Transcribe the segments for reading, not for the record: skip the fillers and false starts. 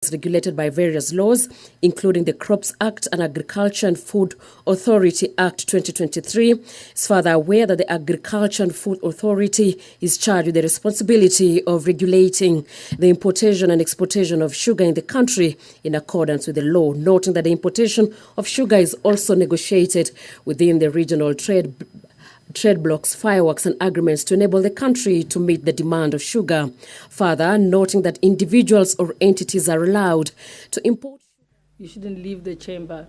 is regulated by various laws, including the Crops Act and Agriculture and Food Authority Act 2023. Is further aware that the Agriculture and Food Authority is charged with the responsibility of regulating the importation and exportation of sugar in the country in accordance with the law, noting that the importation of sugar is also negotiated within the regional trade blocks, fireworks and agreements to enable the country to meet the demand of sugar. Further, noting that individuals or entities are allowed to import. You shouldn't leave the chamber.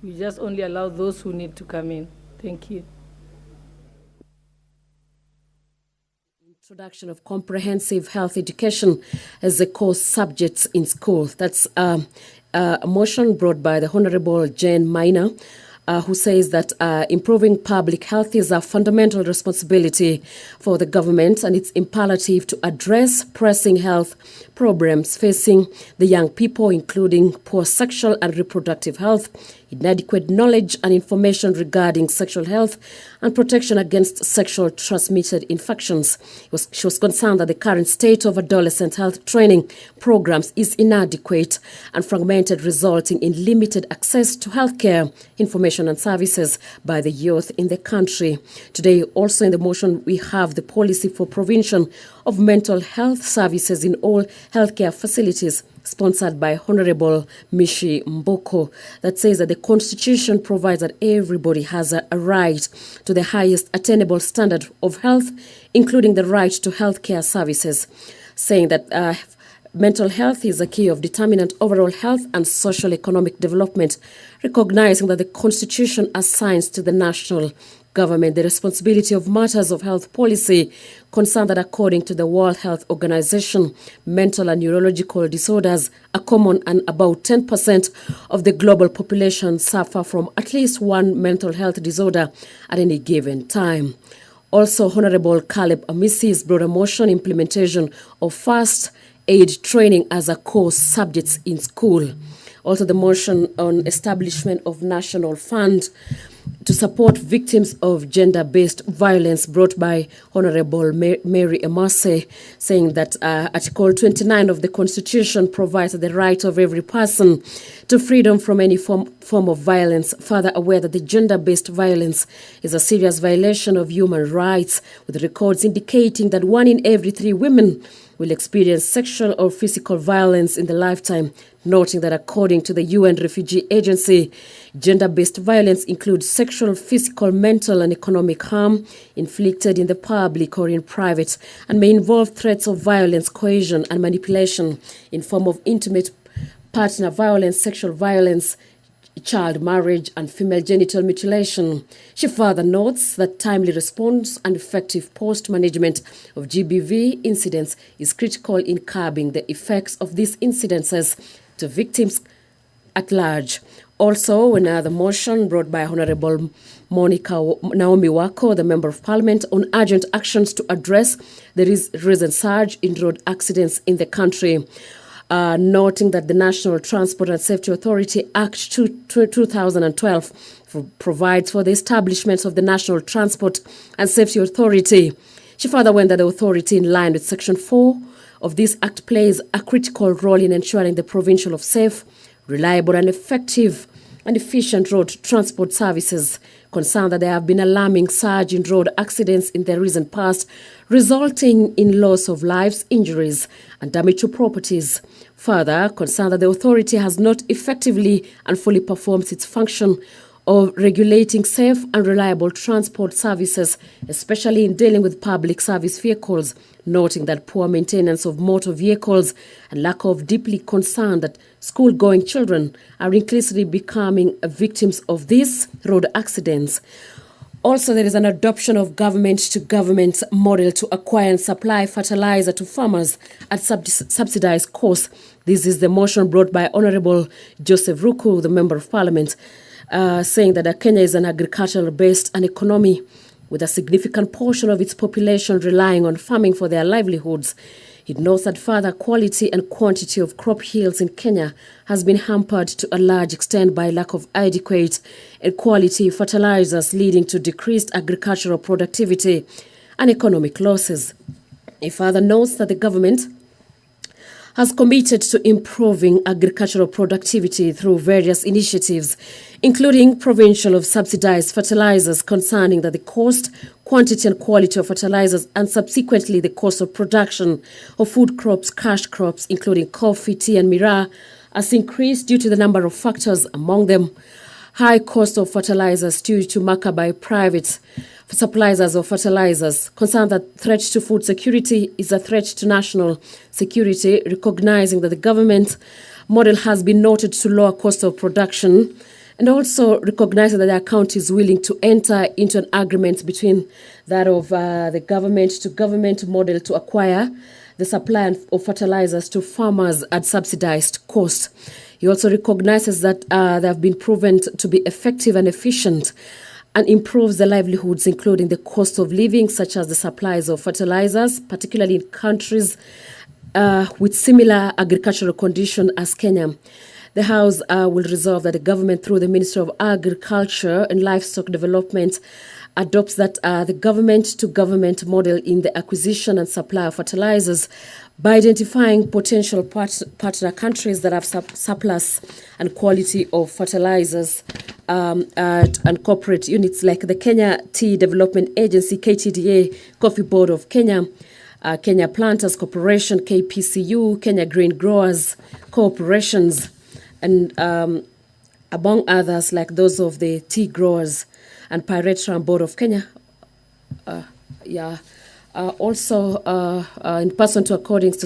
We just only allow those who need to come in. Thank you. Introduction of comprehensive health education as a core subject in school. That's a motion brought by the Honorable Jane Minor, who says that improving public health is a fundamental responsibility for the government, and it's imperative to address pressing health problems facing the young people, including poor sexual and reproductive health, inadequate knowledge and information regarding sexual health, and protection against sexual transmitted infections. She was concerned that the current state of adolescent health training programs is inadequate and fragmented, resulting in limited access to healthcare information and services by the youth in the country. Today, also in the motion, we have the policy for provision of mental health services in all healthcare facilities, sponsored by Honorable Mishi Mboko, that says that the Constitution provides that everybody has a right to the highest attainable standard of health, including the right to healthcare services, saying that mental health is a key of determinant overall health and social economic development, recognizing that the Constitution assigns to the national government the responsibility of matters of health policy, concerned that according to the World Health Organization, mental and neurological disorders are common and about 10% of the global population suffer from at least one mental health disorder at any given time. Also, Honorable Caleb Amisis brought a motion implementation of first aid training as a core subject in school. Also, the motion on establishment of national fund to support victims of gender-based violence, brought by Honorable Mary Emase, saying that Article 29 of the Constitution provides the right of every person to freedom from any form of violence, further aware that the gender-based violence is a serious violation of human rights, with records indicating that 1 in every 3 women will experience sexual or physical violence in the lifetime, noting that according to the UN Refugee Agency, gender-based violence includes sexual, physical, mental and economic harm inflicted in the public or in private, and may involve threats of violence, coercion and manipulation in form of intimate partner violence, sexual violence, child marriage and female genital mutilation. She further notes that timely response and effective post-management of GBV incidents is critical in curbing the effects of these incidences to victims at large. Also, another motion brought by Honorable Naomi Wako, the Member of Parliament, on urgent actions to address the recent surge in road accidents in the country. Noting that the National Transport and Safety Authority Act 2012 provides for the establishment of the National Transport and Safety Authority. She further went that the authority, in line with Section 4 of this Act, plays a critical role in ensuring the provision of safe, reliable and effective and efficient road transport services, concerned that there have been alarming surge in road accidents in the recent past, resulting in loss of lives, injuries and damage to properties. Further, concerned that the authority has not effectively and fully performed its function of regulating safe and reliable transport services, especially in dealing with public service vehicles, noting that poor maintenance of motor vehicles and lack of deeply concerned that school-going children are increasingly becoming victims of these road accidents. Also, there is an adoption of government-to-government model to acquire and supply fertilizer to farmers at subsidized cost. This is the motion brought by Honorable Joseph Ruto, the Member of Parliament, saying that Kenya is an agricultural-based economy with a significant portion of its population relying on farming for their livelihoods. It notes that further quality and quantity of crop yields in Kenya has been hampered to a large extent by lack of adequate and quality fertilizers, leading to decreased agricultural productivity and economic losses. It further notes that the government has committed to improving agricultural productivity through various initiatives, including provincial of subsidized fertilizers, concerning that the cost, quantity and quality of fertilizers and subsequently the cost of production of food crops, cash crops, including coffee, tea and miraa, has increased due to the number of factors, among them high cost of fertilizers due to markup by private suppliers of fertilizers, concerned that threat to food security is a threat to national security, recognizing that the government model has been noted to lower cost of production, and also recognizing that the account is willing to enter into an agreement between that of the government-to-government model to acquire the supply of fertilizers to farmers at subsidized cost. He also recognizes that they have been proven to be effective and efficient and improves the livelihoods, including the cost of living, such as the supplies of fertilizers, particularly in countries with similar agricultural condition as Kenya. The House will resolve that the government, through the Ministry of Agriculture and Livestock Development, adopts that the government-to-government model in the acquisition and supply of fertilizers by identifying potential partner countries that have surplus and quality of fertilizers and corporate units like the Kenya Tea Development Agency, KTDA, Coffee Board of Kenya, Kenya Planters Corporation, KPCU, Kenya Grain Growers Corporations, and among others like those of the tea growers and Pyrethrum Board of Kenya. Also, in person to according to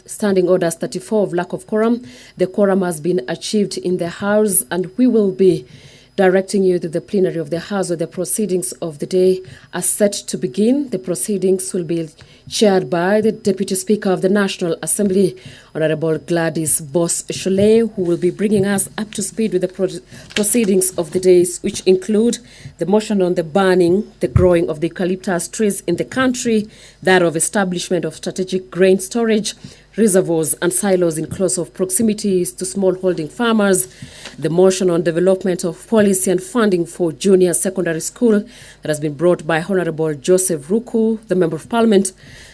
Standing Orders 34 of lack of quorum, the quorum has been achieved in the House, and we will be directing you to the plenary of the House where the proceedings of the day are set to begin. The proceedings will be chaired by the Deputy Speaker of the National Assembly, Honorable Gladys Boss-Cholet, who will be bringing us up to speed with the proceedings of the days, which include the motion on the banning the growing of the eucalyptus trees in the country, that of establishment of strategic grain storage reservoirs and silos in close of proximities to smallholding farmers, the motion on development of policy and funding for junior secondary school that has been brought by Honorable Joseph Ruto, the Member of Parliament,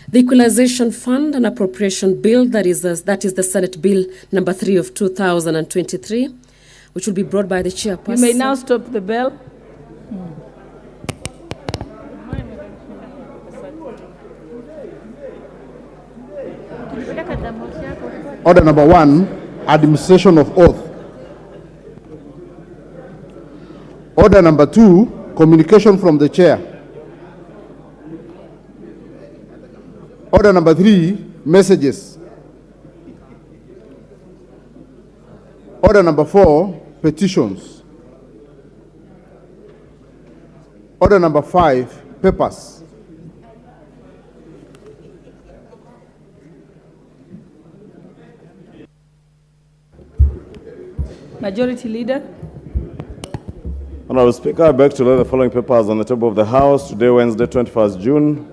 the Equalization Fund and Appropriation Bill, that is the Senate Bill number 3 of 2023, which will be brought by the chairperson. You may now stop the bell. Order number 1, administration of oath. Order number 2, communication from the chair. Order number 3, messages. Order number 4, petitions. Order number 5, papers. Majority Leader. Honorable Speaker, I beg to lay the following papers on the table of the House today, Wednesday, 21st June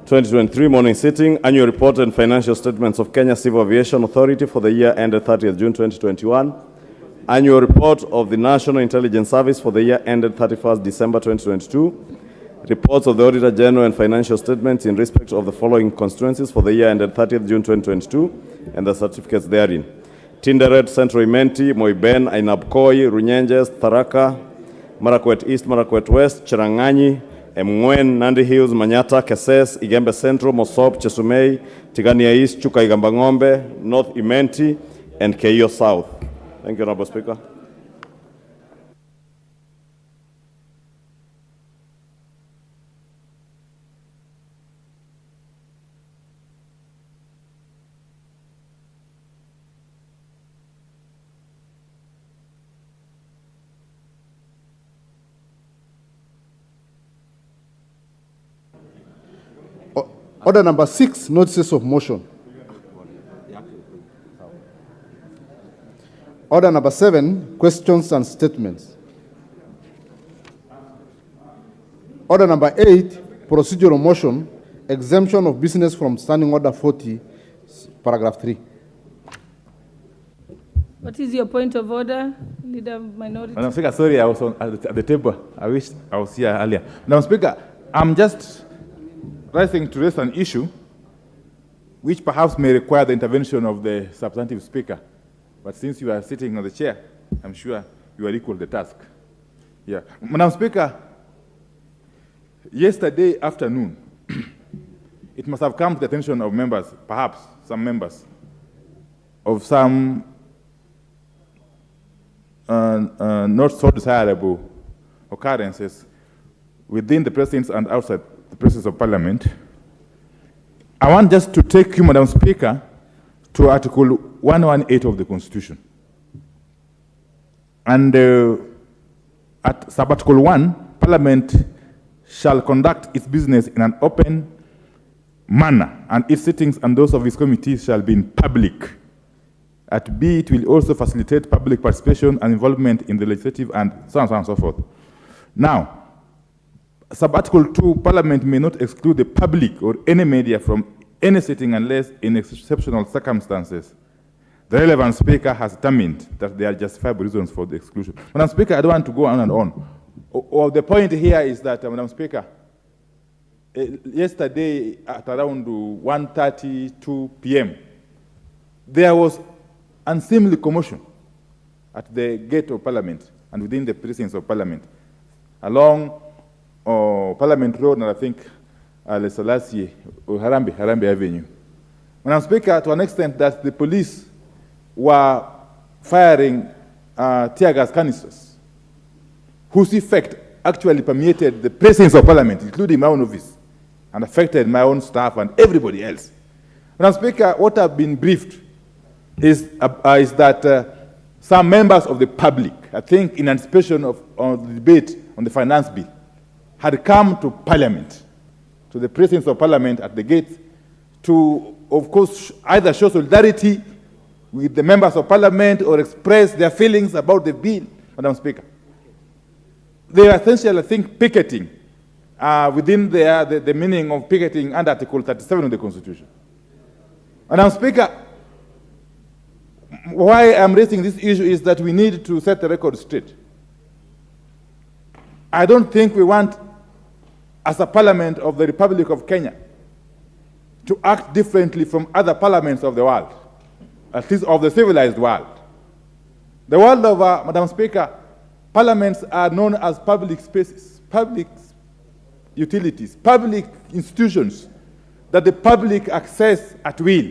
2023, morning sitting. Annual report and financial statements of Kenya Civil Aviation Authority for the year ended 30th June 2021. Annual report of the National Intelligence Service for the year ended 31st December 2022. Reports of the Auditor General and financial statements in respect of the following constituencies for the year ended 30th June 2022 and the certificates therein. Tinderet, Central Imenti, Moiben, Ainabkoi, Runyenjes, Tharaka, Marakwet East, Marakwet West, Cherangani, Mngwen, Nandi Hills, Manyata, Keses, Igembe Central, Mosop, Chesumei, Tigania East, Chuka Igamba Ng'ombe, North Imenti, and Keio South. Thank you, Honorable Speaker. Order number 6, notices of motion. Order number 7, questions and statements. Order number 8, procedural motion, exemption of business from Standing Order 40, paragraph 3. What is your point of order, Leader Minority? Madam Speaker, sorry, I was at the table. I wish I was here earlier. Madam Speaker, I'm just rising to raise an issue which perhaps may require the intervention of the substantive speaker. But since you are sitting on the chair, I'm sure you are equal to the task. Yeah. Madam Speaker, yesterday afternoon, it must have come to the attention of members, perhaps some members, of some not so desirable occurrences within the presence and outside the presence of Parliament. I want just to take you, Madam Speaker, to Article 118 of the Constitution. And at Sub-Article 1, Parliament shall conduct its business in an open manner, and its sittings and those of its committees shall be in public. At B, it will also facilitate public participation and involvement in the legislative and so on and so forth. Now, Sub-Article 2, Parliament may not exclude the public or any media from any sitting unless in exceptional circumstances the relevant speaker has determined that there are justifiable reasons for the exclusion. Madam Speaker, I don't want to go on and on. The point here is that, Madam Speaker, yesterday at around 1:32 p.m., there was unseemly commotion at the gate of Parliament and within the precincts of Parliament, along Parliament Road and I think Le Selassie or Harambee Avenue. Madam Speaker, to an extent that the police were firing tear gas canisters, whose effect actually permeated the presence of Parliament, including my own office, and affected my own staff and everybody else. Madam Speaker, what I've been briefed is that some members of the public, I think in anticipation of the debate on the finance bill, had come to Parliament, to the presence of Parliament at the gate, to, of course, either show solidarity with the members of Parliament or express their feelings about the bill, Madam Speaker. They are essentially, I think, picketing within the meaning of picketing under Article 37 of the Constitution. Madam Speaker, why I'm raising this issue is that we need to set the record straight. I don't think we want, as a Parliament of the Republic of Kenya, to act differently from other parliaments of the world, at least of the civilized world. The world over, Madam Speaker, parliaments are known as public spaces, public utilities, public institutions that the public access at will.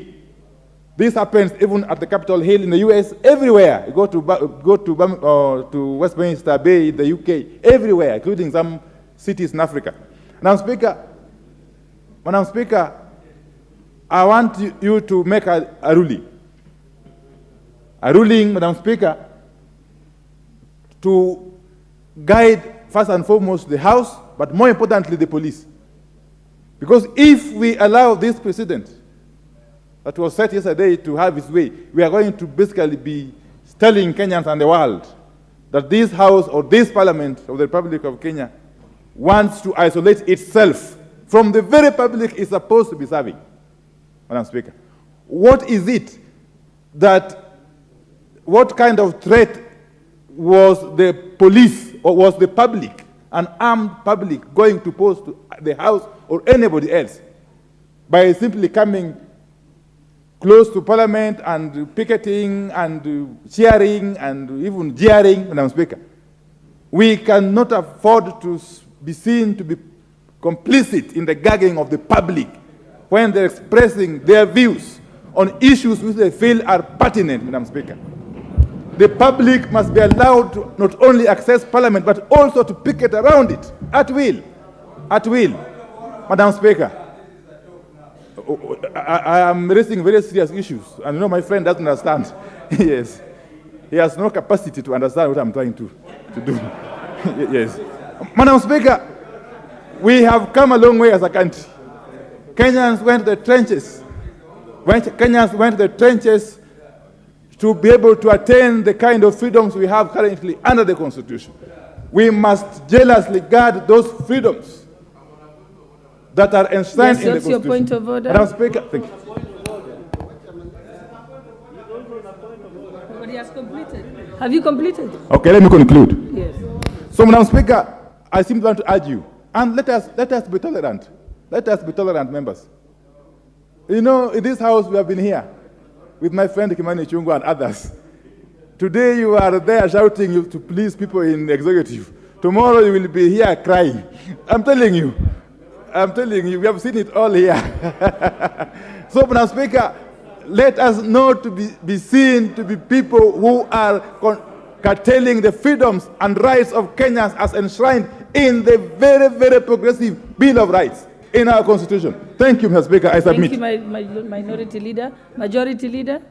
This happens even at the Capitol Hill in the US, everywhere. You go to Westminster Bay in the UK, everywhere, including some cities in Africa. Madam Speaker, I want you to make a ruling. A ruling, Madam Speaker, to guide first and foremost the House, but more importantly the police. Because if we allow this precedent that was set yesterday to have its way, we are going to basically be telling Kenyans and the world that this House or this Parliament of the Republic of Kenya wants to isolate itself from the very public it's supposed to be serving. Madam Speaker, what is it what kind of threat was the police or was the public, an armed public, going to pose to the House or anybody else by simply coming close to Parliament and picketing and cheering and even jeering, Madam Speaker? We cannot afford to be seen to be complicit in the gagging of the public when they're expressing their views on issues which they feel are pertinent, Madam Speaker. The public must be allowed to not only access Parliament, but also to picket around it, at will. At will. Madam Speaker, I am raising very serious issues, and you know my friend doesn't understand. Yes. He has no capacity to understand what I'm trying to do. Yes. Madam Speaker, we have come a long way as a country. Kenyans went to the trenches. Kenyans went to the trenches to be able to attain the kind of freedoms we have currently under the Constitution. We must jealously guard those freedoms that are enshrined in the Constitution. Yes, your point of order. Madam Speaker, thank you. Nobody has completed. Have you completed? Okay, let me conclude. Yes. So, Madam Speaker, I simply want to urge you, and let us be tolerant. Let us be tolerant, members. You know, in this house, we have been here with my friend Kimani Chungwa and others. Today, you are there shouting to please people in executive. Tomorrow, you will be here crying. I'm telling you, we have seen it all here. So, Madam Speaker, let us not to be seen to be people who are curtailing the freedoms and rights of Kenyans as enshrined in the very, very progressive Bill of Rights in our Constitution. Thank you, Mr. Speaker. I submit. Thank you, my minority leader. Majority leader.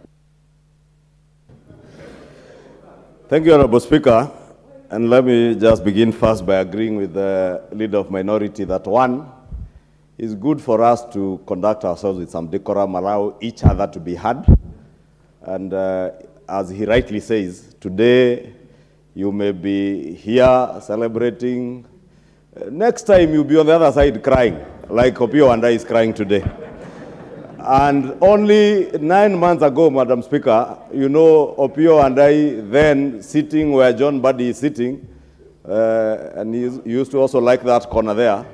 Thank you, Honorable Speaker. And let me just begin first by agreeing with the leader of minority that one, it's good for us to conduct ourselves with some decorum, allow each other to be heard. And as he rightly says, today you may be here celebrating. Next time you'll be on the other side crying, like Opio and I is crying today. And only 9 months ago, Madam Speaker, you know, Opio and I then sitting where John Buddy is sitting, and he used to also like that corner there,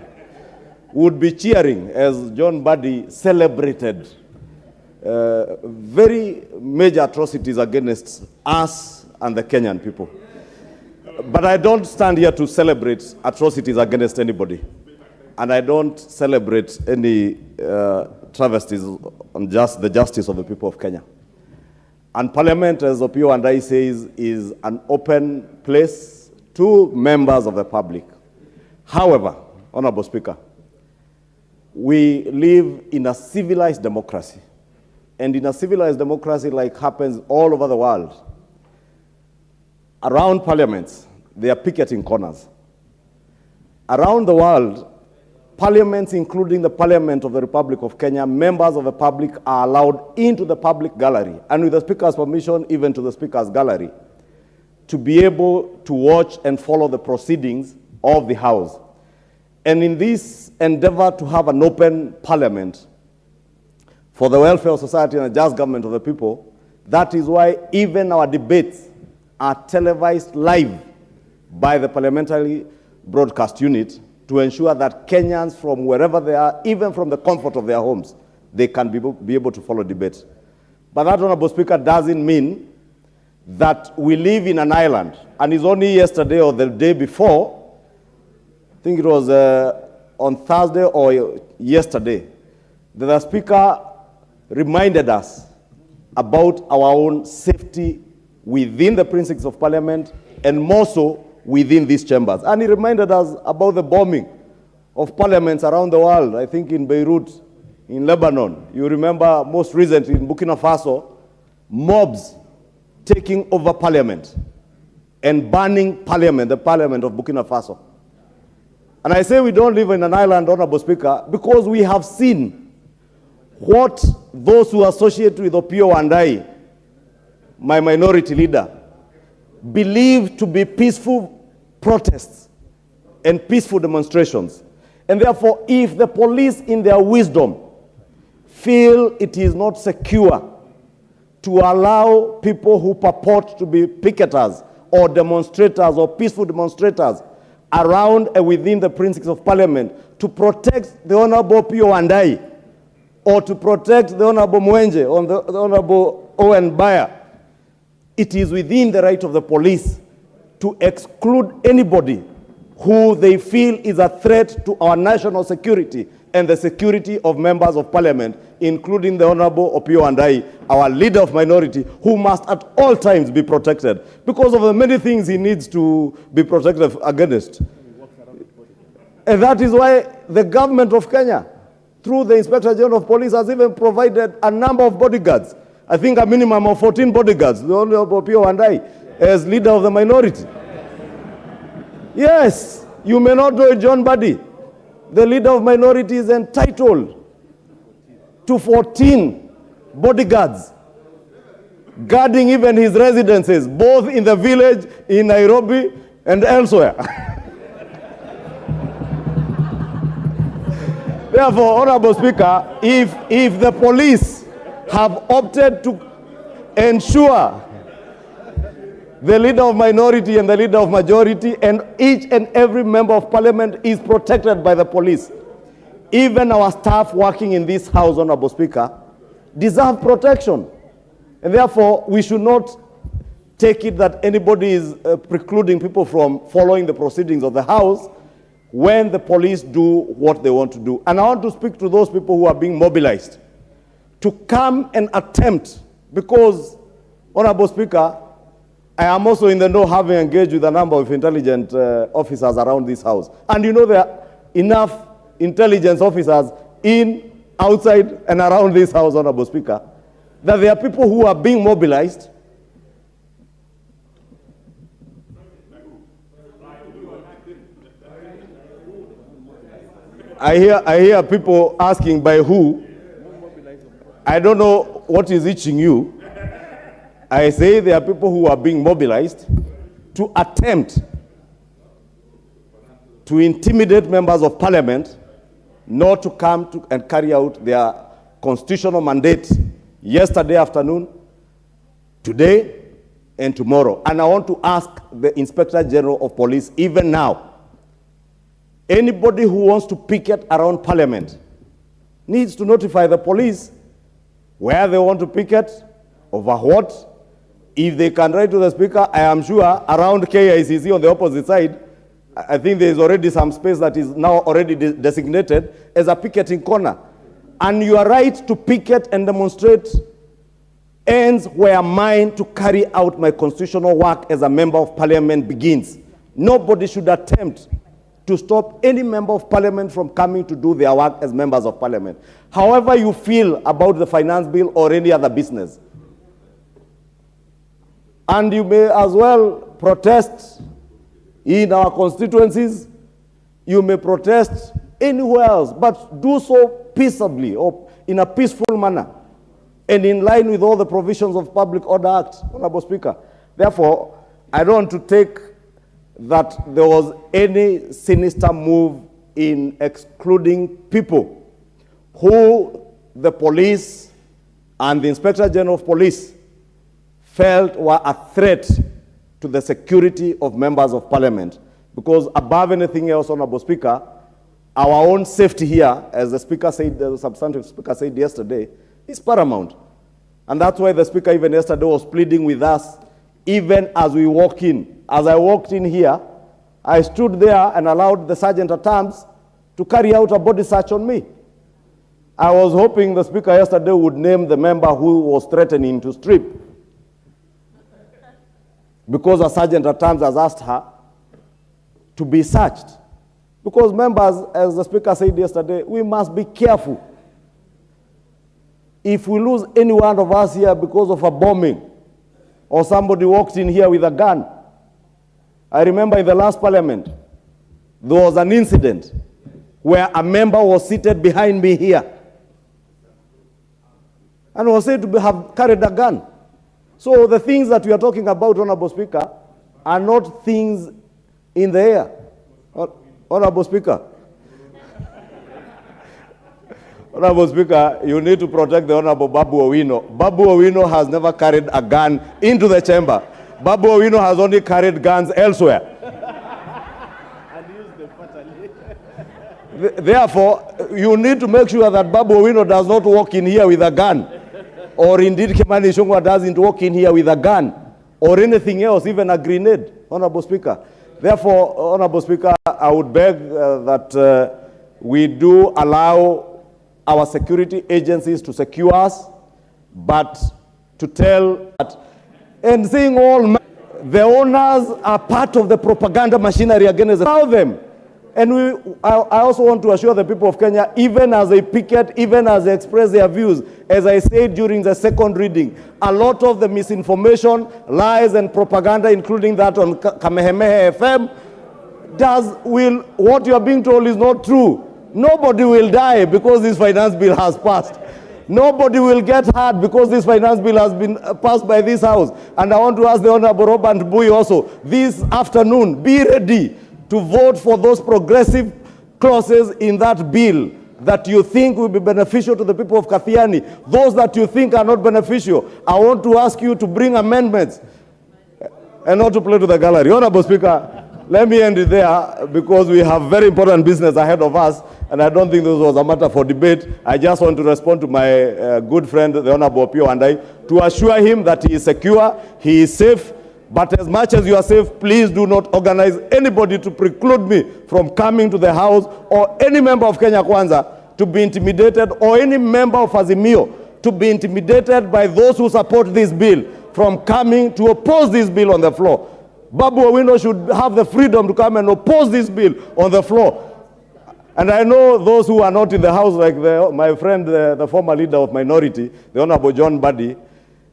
would be cheering as John Buddy celebrated very major atrocities against us and the Kenyan people. But I don't stand here to celebrate atrocities against anybody. And I don't celebrate any travesties on the justice of the people of Kenya. And Parliament, as Opio and I says, is an open place to members of the public. However, Honorable Speaker, we live in a civilized democracy. And in a civilized democracy, like happens all over the world, around parliaments, they are picketing corners. Around the world, parliaments, including the Parliament of the Republic of Kenya, members of the public are allowed into the public gallery, and with the Speaker's permission, even to the Speaker's gallery, to be able to watch and follow the proceedings of the House. And in this endeavor to have an open parliament for the welfare of society and the just government of the people, that is why even our debates are televised live by the parliamentary broadcast unit to ensure that Kenyans from wherever they are, even from the comfort of their homes, they can be able to follow debate. But that, Honorable Speaker, doesn't mean that we live in an island. And it's only yesterday or the day before, I think it was on Thursday or yesterday, that the Speaker reminded us about our own safety within the precincts of Parliament and more so within these chambers. And he reminded us about the bombing of parliaments around the world, I think in Beirut, in Lebanon. You remember most recently in Burkina Faso, mobs taking over parliament and burning parliament, the parliament of Burkina Faso. And I say we don't live in an island, Honorable Speaker, because we have seen what those who associate with Opio and I, my minority leader, believe to be peaceful protests and peaceful demonstrations. And therefore, if the police in their wisdom feel it is not secure to allow people who purport to be picketers or demonstrators or peaceful demonstrators around and within the precincts of Parliament to protect the Honorable Opio and I, or to protect the Honorable Mwenje or the Honorable Owen Bayer, it is within the right of the police to exclude anybody who they feel is a threat to our national security and the security of members of Parliament, including the Honorable Opio and I, our leader of minority, who must at all times be protected because of the many things he needs to be protected against. And that is why the government of Kenya, through the Inspector General of Police, has even provided a number of bodyguards. I think a minimum of 14 bodyguards, the Honorable Opio and I, as leader of the minority. Yes, you may not know it, John Buddy. The leader of minority is entitled to 14 bodyguards, guarding even his residences, both in the village, in Nairobi, and elsewhere. Therefore, Honorable Speaker, if the police have opted to ensure the leader of minority and the leader of majority and each and every member of Parliament is protected by the police, even our staff working in this house, Honorable Speaker, deserve protection. And therefore, we should not take it that anybody is precluding people from following the proceedings of the House when the police do what they want to do. And I want to speak to those people who are being mobilized to come and attempt, because, Honorable Speaker, I am also in the know, having engaged with a number of intelligence officers around this House. And you know there are enough intelligence officers in, outside, and around this House, Honorable Speaker, that there are people who are being mobilized I hear people asking by who. I don't know what is itching you. I say there are people who are being mobilized to attempt to intimidate members of parliament not to come to and carry out their constitutional mandate yesterday afternoon, today, and tomorrow. And I want to ask the Inspector General of Police, even now, anybody who wants to picket around parliament needs to notify the police where they want to picket, over what. If they can write to the speaker, I am sure around KICC on the opposite side, I think there is already some space that is now already designated as a picketing corner. And your right to picket and demonstrate ends where mine to carry out my constitutional work as a member of parliament begins. Nobody should attempt to stop any member of parliament from coming to do their work as members of parliament. However you feel about the finance bill or any other business. And you may as well protest in our constituencies. You may protest anywhere else, but do so peaceably or in a peaceful manner and in line with all the provisions of Public Order Act, Honorable Speaker. Therefore, I don't want to take that there was any sinister move in excluding people who the police and the Inspector General of Police felt were a threat to the security of members of parliament. Because above anything else, Honorable Speaker, our own safety here, as the Speaker said, the substantive Speaker said yesterday, is paramount. And that's why the Speaker even yesterday was pleading with us, even as we walk in. As I walked in here, I stood there and allowed the Sergeant-at-Arms to carry out a body search on me. I was hoping the Speaker yesterday would name the member who was threatening to strip, because a Sergeant-at-Arms has asked her to be searched. Because members, as the Speaker said yesterday, we must be careful. If we lose any one of us here because of a bombing, or somebody walked in here with a gun. I remember in the last parliament, there was an incident where a member was seated behind me here and was said to have carried a gun. So the things that we are talking about, Honorable Speaker, are not things in the air. Honorable Speaker. Honorable Speaker, you need to protect the Honorable Babu Owino. Babu Owino has never carried a gun into the chamber. Babu Owino has only carried guns elsewhere. Therefore, you need to make sure that Babu Owino does not walk in here with a gun. Or indeed Kimani Ichung'wah doesn't walk in here with a gun. Or anything else, even a grenade, Honorable Speaker. Therefore, Honorable Speaker, I would beg that we do allow our security agencies to secure us, but to tell that, and saying all the owners are part of the propaganda machinery against them. And I also want to assure the people of Kenya, even as they picket, even as they express their views, as I said during the second reading, a lot of the misinformation, lies and propaganda, including that on Kamehameha FM, what you are being told is not true. Nobody will die because this finance bill has passed. Nobody will get hurt because this finance bill has been passed by this House. And I want to ask the Honorable Robert Bui also, this afternoon, be ready to vote for those progressive clauses in that bill that you think will be beneficial to the people of Kathiani. Those that you think are not beneficial, I want to ask you to bring amendments and not to play to the gallery. Honorable Speaker, let me end it there because we have very important business ahead of us, and I don't think this was a matter for debate. I just want to respond to my good friend, the Honorable Pio Andai, to assure him that he is secure, he is safe. But as much as you are safe, please do not organize anybody to preclude me from coming to the house, or any member of Kenya Kwanza to be intimidated, or any member of Azimio to be intimidated by those who support this bill from coming to oppose this bill on the floor. Babu Owino should have the freedom to come and oppose this bill on the floor. And I know those who are not in the house, like my friend, the former leader of minority, the Honorable John Buddy,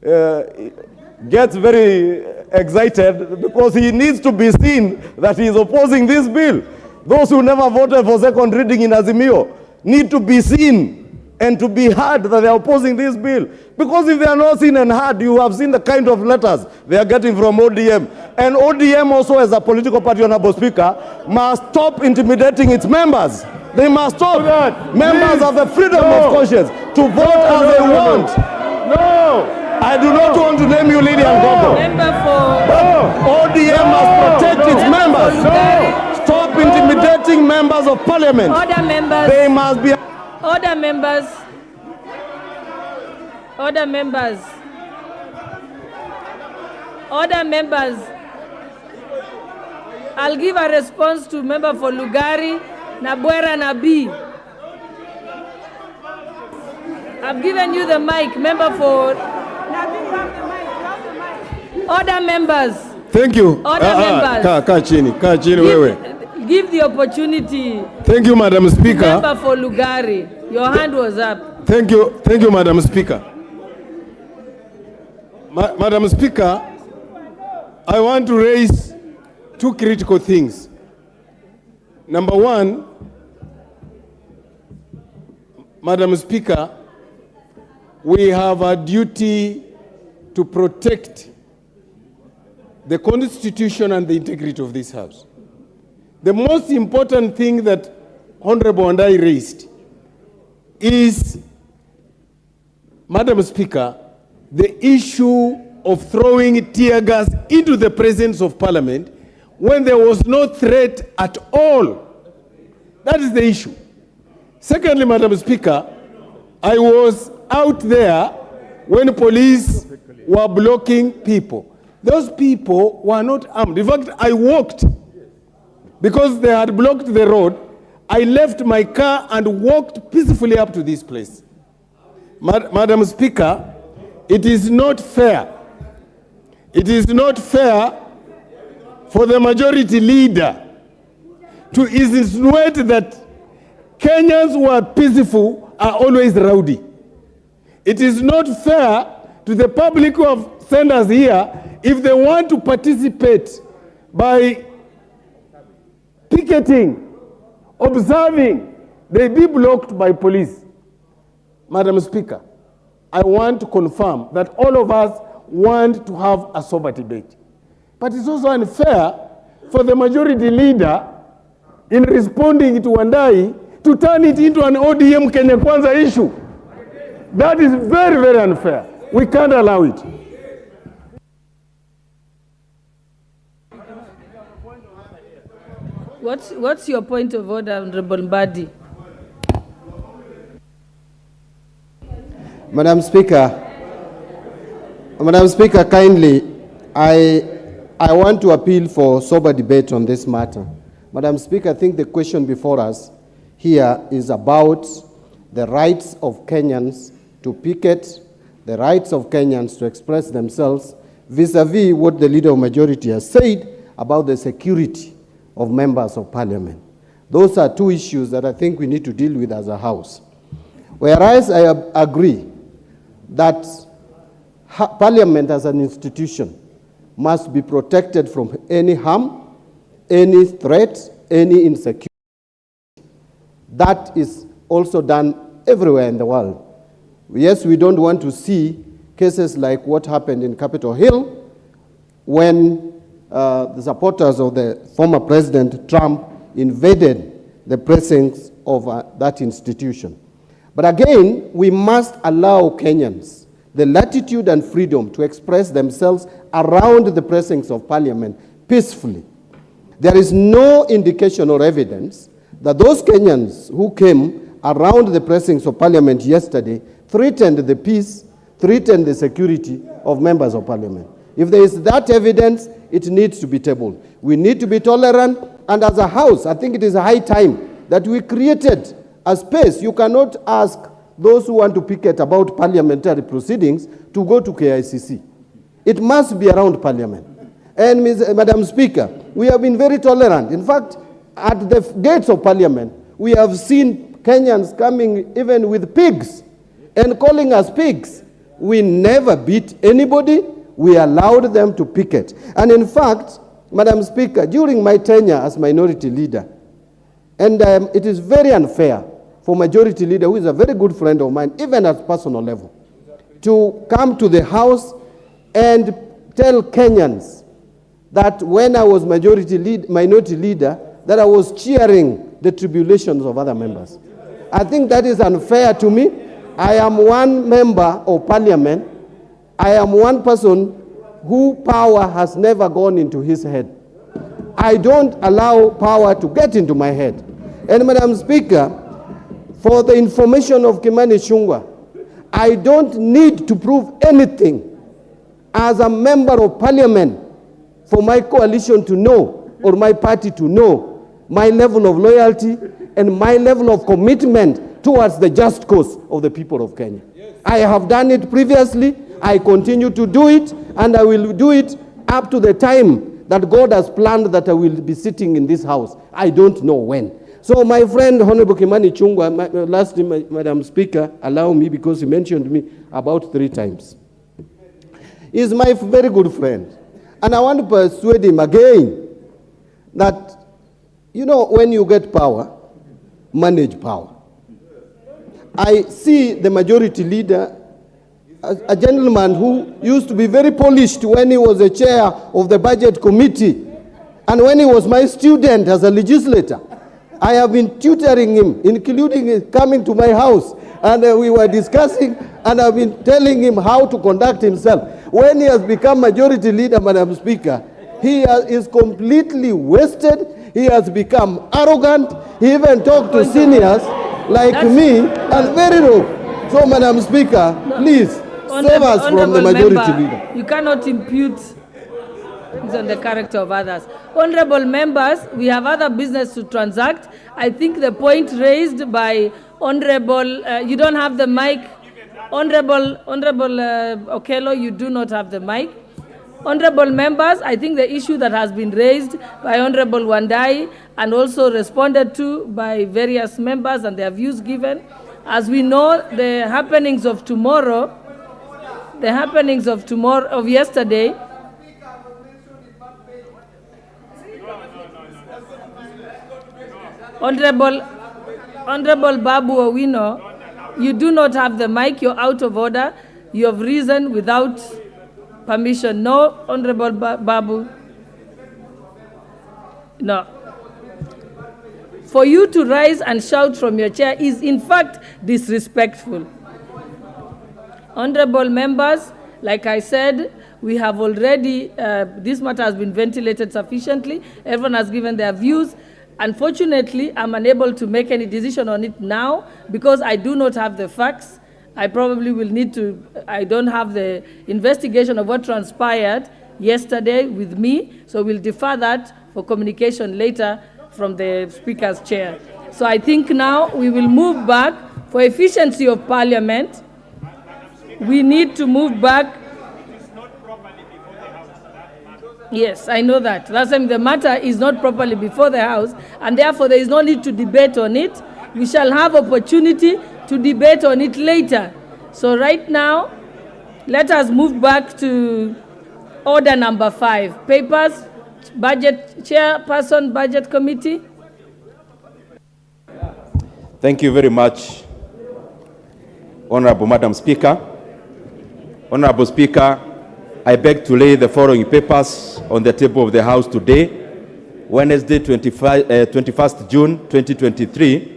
gets very excited because he needs to be seen that he is opposing this bill. Those who never voted for second reading in Azimio need to be seen and to be heard that they are opposing this bill. Because if they are not seen and heard, you have seen the kind of letters they are getting from ODM. And ODM also, as a political party, Honorable Speaker, must stop intimidating its members. They must stop. Members have the freedom of conscience to vote as they want. No! I do not want to name you Lillian Gogo. ODM must protect its members. Stop intimidating members of parliament. Order, members. They must be... Order, members. Order, members. Order, members. I'll give a response to member for Lugari, Nabwera, Nabi. I've given you the mic, member for... Order, members. Thank you. Order, members. Kaa chini wewe. Give the opportunity. Thank you, Madam Speaker. Member for Lugari, your hand was up. Thank you, Madam Speaker. Madam Speaker, I want to raise two critical things. Number one, Madam Speaker, we have a duty to protect the Constitution and the integrity of this House. The most important thing that Honorable Andai raised is, Madam Speaker, the issue of throwing tear gas into the presence of Parliament when there was no threat at all. That is the issue. Secondly, Madam Speaker, I was out there when police were blocking people. Those people were not armed. In fact, I walked. Because they had blocked the road, I left my car and walked peacefully up to this place. Madam Speaker, it is not fair. It is not fair for the majority leader to insinuate that Kenyans who are peaceful are always rowdy. It is not fair to the public who have sent us here if they want to participate by picketing, observing, they be blocked by police. Madam Speaker, I want to confirm that all of us want to have a sober debate. But it's also unfair for the majority leader, in responding to Wandai, to turn it into an ODM Kenya Kwanza issue. That is very, very unfair. We can't allow it. What's your point of order, Honorable Mbadi? Madam Speaker, kindly, I want to appeal for sober debate on this matter. Madam Speaker, I think the question before us here is about the rights of Kenyans to picket, the rights of Kenyans to express themselves vis-a-vis what the Leader of Majority has said about the security of members of Parliament. Those are two issues that I think we need to deal with as a House. Whereas I agree that Parliament as an institution must be protected from any harm, any threat, any insecurity. That is also done everywhere in the world. Yes, we don't want to see cases like what happened in Capitol Hill when the supporters of the former President Trump invaded the precincts of that institution. But again, we must allow Kenyans the latitude and freedom to express themselves around the precincts of Parliament peacefully. There is no indication or evidence that those Kenyans who came around the precincts of parliament yesterday threatened the peace, threatened the security of members of parliament. If there is that evidence, it needs to be tabled. We need to be tolerant, and as a house, I think it is high time that we created a space. You cannot ask those who want to picket about parliamentary proceedings to go to KICC. It must be around parliament. And Madam Speaker, we have been very tolerant. In fact, at the gates of parliament, we have seen Kenyans coming even with pigs and calling us pigs. We never beat anybody. We allowed them to picket. And in fact, Madam Speaker, during my tenure as minority leader, and it is very unfair for majority leader, who is a very good friend of mine, even at personal level, to come to the House and tell Kenyans that when I was minority leader, that I was cheering the tribulations of other members. I think that is unfair to me. I am one member of parliament. I am one person who power has never gone into his head. I don't allow power to get into my head. And Madam Speaker, for the information of Kimani Ichung'wah, I don't need to prove anything as a member of parliament for my coalition to know, or my party to know, my level of loyalty and my level of commitment towards the just cause of the people of Kenya. Yes. I have done it previously, I continue to do it, and I will do it up to the time that God has planned that I will be sitting in this house. I don't know when. So my friend, Honorable Kimani Ichung'wah, lastly, Madam Speaker, allow me, because he mentioned me about 3 times. He's my very good friend. And I want to persuade him again that, you know, when you get power, manage power. I see the majority leader as a gentleman who used to be very polished when he was the chair of the budget committee, and when he was my student as a legislator. I have been tutoring him, including his coming to my house, and we were discussing, and I've been telling him how to conduct himself. When he has become majority leader, Madam Speaker, he is completely wasted. He has become arrogant. He even talked to seniors like me, and very rude. So, Madam Speaker, please save us from the majority leader. You cannot impute on the character of others. Honorable members, we have other business to transact. I think the point raised by Honorable, you don't have the mic. Honorable Okello, you do not have the mic. Honorable members, I think the issue that has been raised by Honorable Wandai and also responded to by various members and their views given. As we know, the happenings of yesterday, Honorable Babu Owino, you do not have the mic. You're out of order. You have risen without permission. No, Honorable Babu. No. For you to rise and shout from your chair is in fact disrespectful. Honorable members, like I said, we have already, this matter has been ventilated sufficiently. Everyone has given their views. Unfortunately, I'm unable to make any decision on it now because I do not have the facts. I probably will need to, I don't have the investigation of what transpired yesterday with me, so we'll defer that for communication later from the Speaker's chair. So I think now we will move back for efficiency of Parliament. We need to move back. Yes, I know that. That's why the matter is not properly before the House, and therefore there is no need to debate on it. We shall have opportunity to debate on it later. So right now, let us move back to order number 5. Papers, budget, chairperson, budget committee. Thank you very much, Honorable Madam Speaker. Honorable Speaker, I beg to lay the following papers on the table of the House today, Wednesday, 21st June 2023.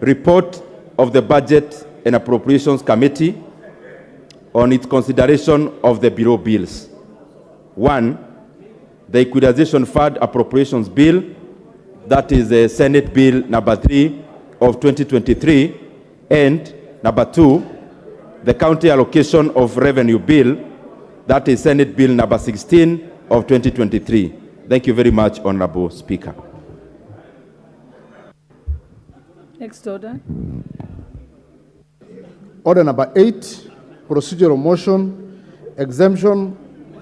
Report of the Budget and Appropriations Committee on its consideration of the Bureau bills. 1. the Equalization Fund Appropriations Bill, that is Senate Bill number 3 of 2023, and number 2, the County Allocation of Revenue Bill, that is Senate Bill number 16 of 2023. Thank you very much, Honorable Speaker. Next order. Order number 8, procedural motion, exemption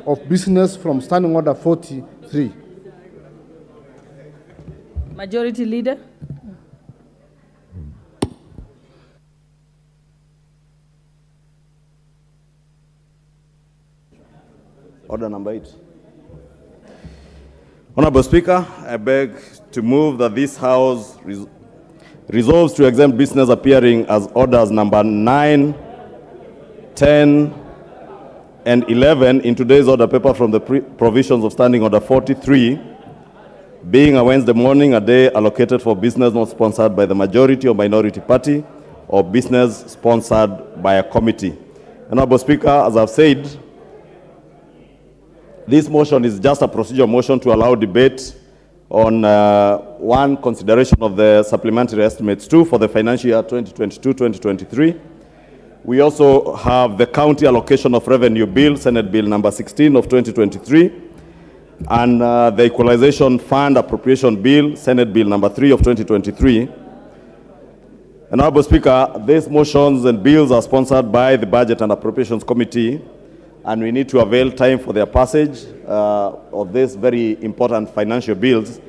of business from Standing Order 43. Majority Leader. Order number 8. Honorable Speaker, I beg to move that this House resolves to exempt business appearing as orders number 9, 10, and 11 in today's order paper from the provisions of Standing Order 43, being a Wednesday morning, a day allocated for business not sponsored by the majority or minority party, or business sponsored by a committee. Honorable Speaker, as I've said, this motion is just a procedural motion to allow debate on one, consideration of the supplementary estimates 2 for the financial year 2022-2023. We also have the County Allocation of Revenue Bill, Senate Bill number 16 of 2023, and the Equalization Fund Appropriation Bill, Senate Bill number 3 of 2023. Honorable Speaker, these motions and bills are sponsored by the Budget and Appropriations Committee, and we need to avail time for their passage of these very important financial bills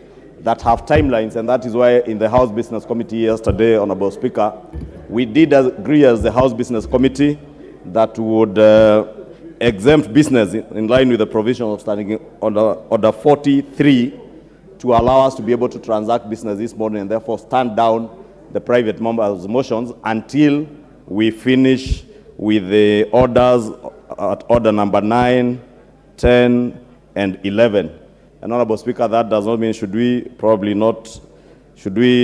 that have timelines, and that is why in the House Business Committee yesterday, Honorable Speaker, we did agree as the House Business Committee that would exempt business in line with the provision of Standing Order 43 to allow us to be able to transact business this morning, and therefore stand down the private members' motions until we finish with the orders at order number 9, 10, and 11. And Honorable Speaker, that does not mean should we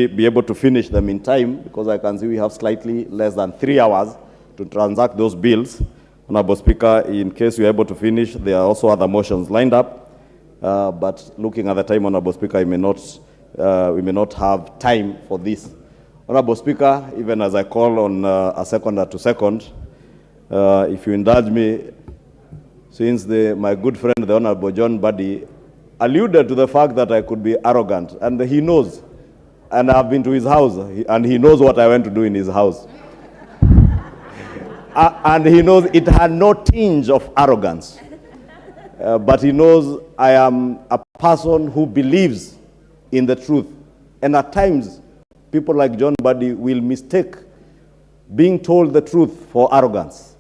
be able to finish them in time, because I can see we have slightly less than 3 hours to transact those bills. Honorable Speaker, in case we are able to finish, there are also other motions lined up, but looking at the time, Honorable Speaker, we may not have time for this. Honorable Speaker, even as I call on a seconder to second, if you indulge me, since my good friend, the Honorable John Buddy, alluded to the fact that I could be arrogant, and he knows, and I've been to his house, and he knows what I went to do in his house. And he knows it had no tinge of arrogance, but he knows I am a person who believes in the truth, and at times, people like John Buddy will mistake being told the truth for arrogance.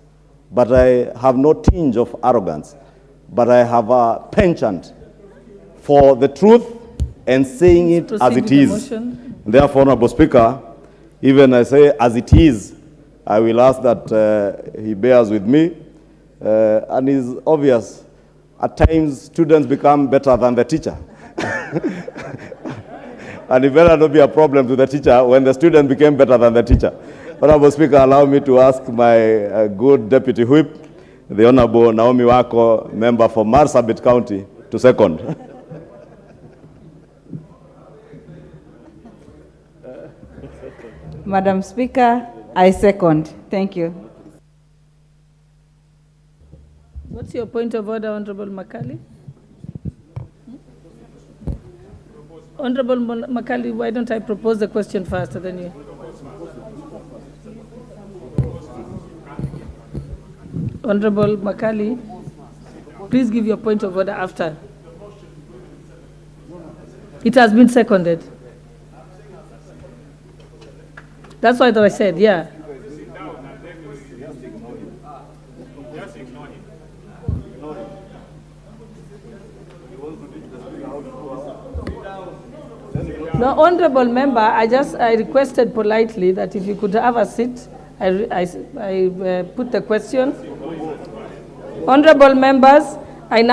But I have no tinge of arrogance, but I have a penchant for the truth and saying it as it is. Therefore, Honorable Speaker, even I say as it is, I will ask that he bears with me. And it's obvious, at times students become better than the teacher. And it better not be a problem to the teacher when the student became better than the teacher. Honorable Speaker, allow me to ask my good Deputy Whip, the Honorable Naomi Wako, member for Marsabit County, to second. Madam Speaker, I second. Thank you. What's your point of order, Honorable Makali? Honorable Makali, why don't I propose the question first, then you? Honorable Makali, please give your point of order after. It has been seconded. That's what I said, yeah. No, honorable member, I requested politely that if you could have a seat, I put the question. Honorable members,